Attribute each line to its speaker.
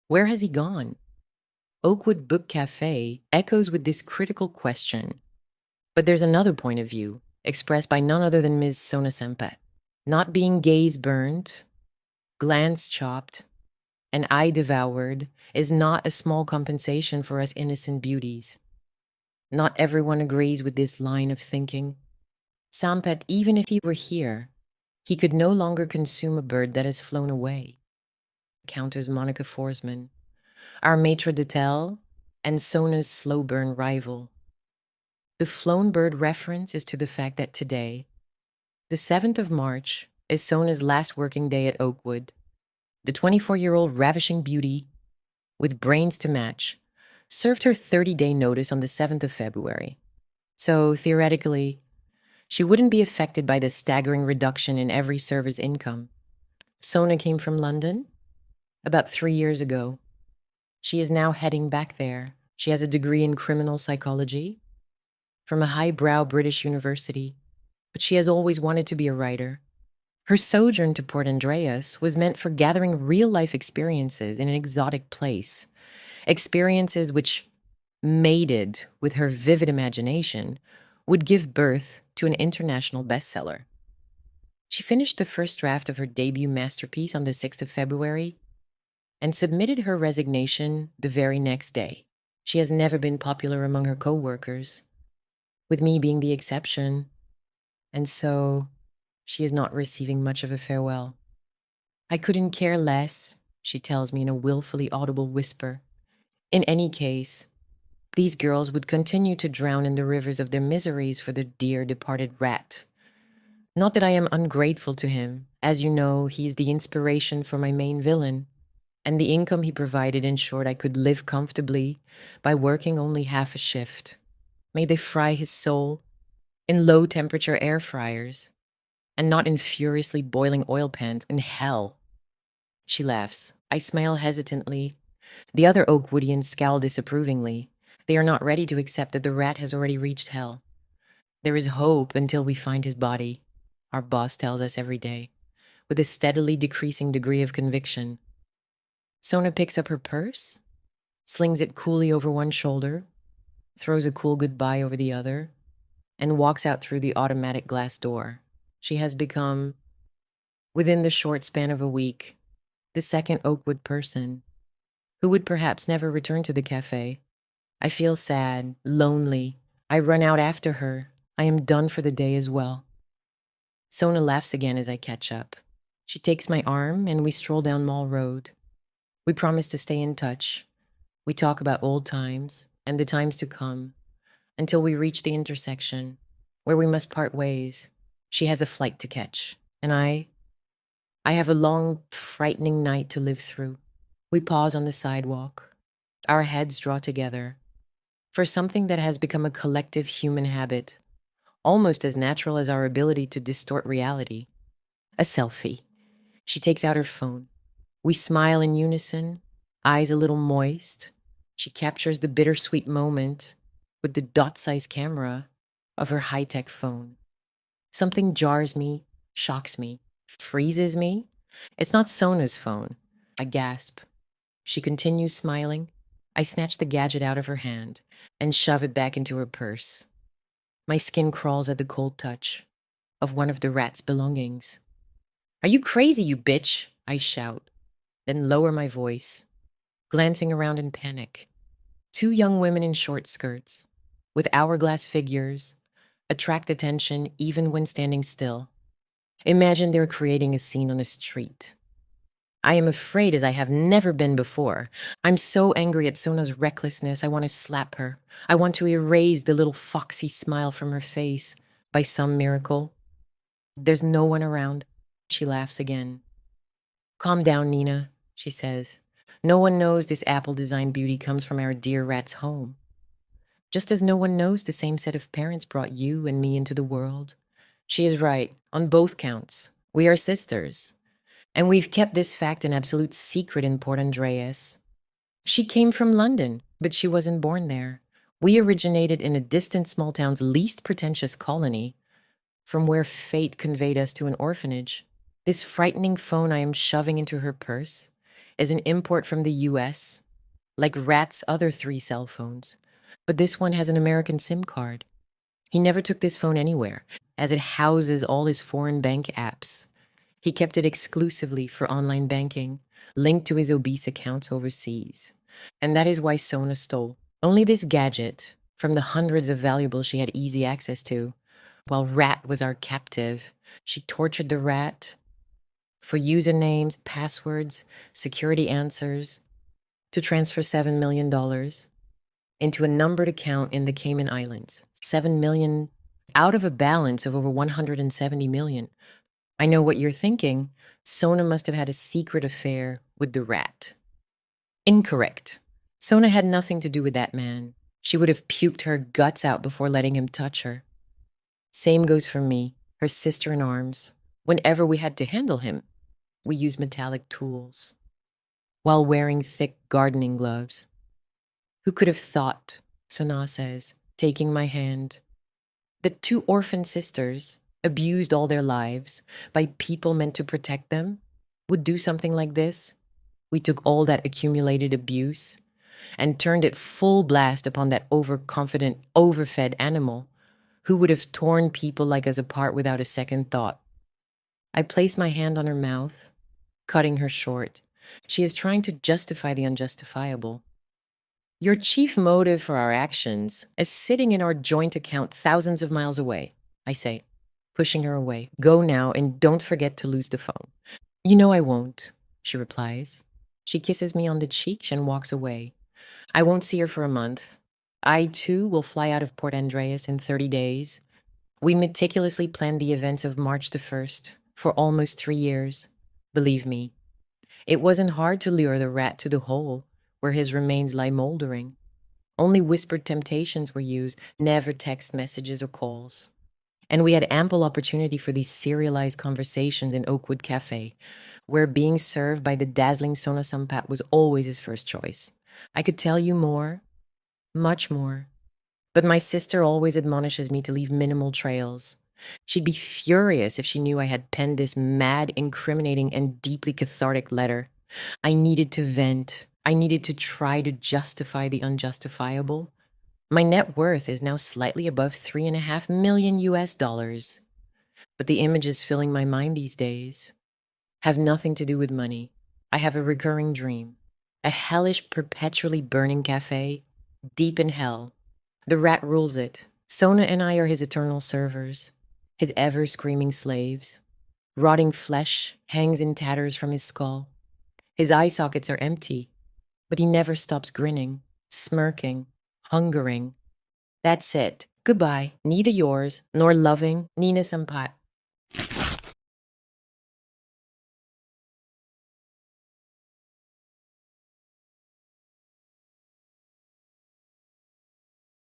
Speaker 1: Where has he gone? Oakwood Book Cafe echoes with this critical question. But there's another point of view, expressed by none other than Ms. Sona Sampat. Not being gaze burned, glance chopped, and eye devoured is not a small compensation for us innocent beauties. Not everyone agrees with this line of thinking. Sampat, even if he were here, he could no longer consume a bird that has flown away, counters Monica Forsman, our maitre d'hotel and Sona's slow burn rival. The flown bird reference is to the fact that today, the 7th of March, is Sona's last working day at Oakwood. The 24-year-old ravishing beauty, with brains to match, served her 30-day notice on the 7th of February. So, theoretically, she wouldn't be affected by the staggering reduction in every server's income. Sona came from London about 3 years ago. She is now heading back there. She has a degree in criminal psychology from a highbrow British university, but she has always wanted to be a writer. Her sojourn to Port Andreas was meant for gathering real-life experiences in an exotic place, experiences which, mated with her vivid imagination, would give birth to an international bestseller. She finished the first draft of her debut masterpiece on the 6th of February and submitted her resignation the very next day. She has never been popular among her co-workers, with me being the exception, and so she is not receiving much of a farewell. I couldn't care less, she tells me in a willfully audible whisper. In any case, these girls would continue to drown in the rivers of their miseries for the dear departed rat. Not that I am ungrateful to him. As you know, he is the inspiration for my main villain, and the income he provided ensured I could live comfortably by working only half a shift. May they fry his soul in low-temperature air fryers and not in furiously boiling oil pans in hell. She laughs. I smile hesitantly. The other Oakwoodians scowl disapprovingly. They are not ready to accept that the rat has already reached hell. There is hope until we find his body, our boss tells us every day, with a steadily decreasing degree of conviction. Sona picks up her purse, slings it coolly over one shoulder, throws a cool goodbye over the other, and walks out through the automatic glass door. She has become, within the short span of a week, the second Oakwood person who would perhaps never return to the cafe. I feel sad, lonely. I run out after her. I am done for the day as well. Sona laughs again as I catch up. She takes my arm and we stroll down Mall Road. We promise to stay in touch. We talk about old times and the times to come until we reach the intersection where we must part ways. She has a flight to catch, and I have a long, frightening night to live through. We pause on the sidewalk. Our heads draw together for something that has become a collective human habit, almost as natural as our ability to distort reality. A selfie. She takes out her phone. We smile in unison, eyes a little moist. She captures the bittersweet moment with the dot-sized camera of her high-tech phone. Something jars me, shocks me, freezes me. It's not Sona's phone. I gasp. She continues smiling. I snatch the gadget out of her hand and shove it back into her purse. My skin crawls at the cold touch of one of the rat's belongings. Are you crazy, you bitch? I shout, then lower my voice, glancing around in panic. Two young women in short skirts, with hourglass figures, attract attention even when standing still. Imagine they're creating a scene on a street. I am afraid as I have never been before. I'm so angry at Sona's recklessness, I want to slap her. I want to erase the little foxy smile from her face. By some miracle, there's no one around. She laughs again. Calm down, Nina, she says. No one knows this apple-designed beauty comes from our dear rat's home. Just as no one knows the same set of parents brought you and me into the world. She is right, on both counts. We are sisters. And we've kept this fact an absolute secret in Port Andreas. She came from London, but she wasn't born there. We originated in a distant small town's least pretentious colony, from where fate conveyed us to an orphanage. This frightening phone I am shoving into her purse is an import from the US, like Rat's other 3 cell phones. But this one has an American SIM card. He never took this phone anywhere, as it houses all his foreign bank apps. He kept it exclusively for online banking, linked to his obese accounts overseas. And that is why Sona stole only this gadget from the hundreds of valuables she had easy access to. While Rat was our captive, she tortured the Rat for usernames, passwords, security answers to transfer $7 million into a numbered account in the Cayman Islands. 7 million out of a balance of over 170 million. I know what you're thinking. Sona must have had a secret affair with the Rat. Incorrect. Sona had nothing to do with that man. She would have puked her guts out before letting him touch her. Same goes for me, her sister in arms. Whenever we had to handle him, we used metallic tools while wearing thick gardening gloves. Who could have thought, Sona says, taking my hand, that 2 orphan sisters, abused all their lives by people meant to protect them, would do something like this? We took all that accumulated abuse and turned it full blast upon that overconfident, overfed animal who would have torn people like us apart without a second thought. I place my hand on her mouth, cutting her short. She is trying to justify the unjustifiable. Your chief motive for our actions is sitting in our joint account thousands of miles away, I say, pushing her away. Go now and don't forget to lose the phone. You know I won't, she replies. She kisses me on the cheek and walks away. I won't see her for a month. I, too, will fly out of Port Andreas in 30 days. We meticulously planned the events of March the 1st for almost 3 years. Believe me, it wasn't hard to lure the Rat to the hole where his remains lie moldering. Only whispered temptations were used, never text messages or calls. And we had ample opportunity for these serialized conversations in Oakwood Cafe, where being served by the dazzling Sona Sampat was always his first choice. I could tell you more, much more, but my sister always admonishes me to leave minimal trails. She'd be furious if she knew I had penned this mad, incriminating, and deeply cathartic letter. I needed to vent. I needed to try to justify the unjustifiable. My net worth is now slightly above 3.5 million US dollars. But the images filling my mind these days have nothing to do with money. I have a recurring dream. A hellish, perpetually burning cafe, deep in hell. The Rat rules it. Sona and I are his eternal servers, his ever-screaming slaves. Rotting flesh hangs in tatters from his skull. His eye sockets are empty, but he never stops grinning, smirking, hungering. That's it. Goodbye. Neither yours nor loving Nina Sampat.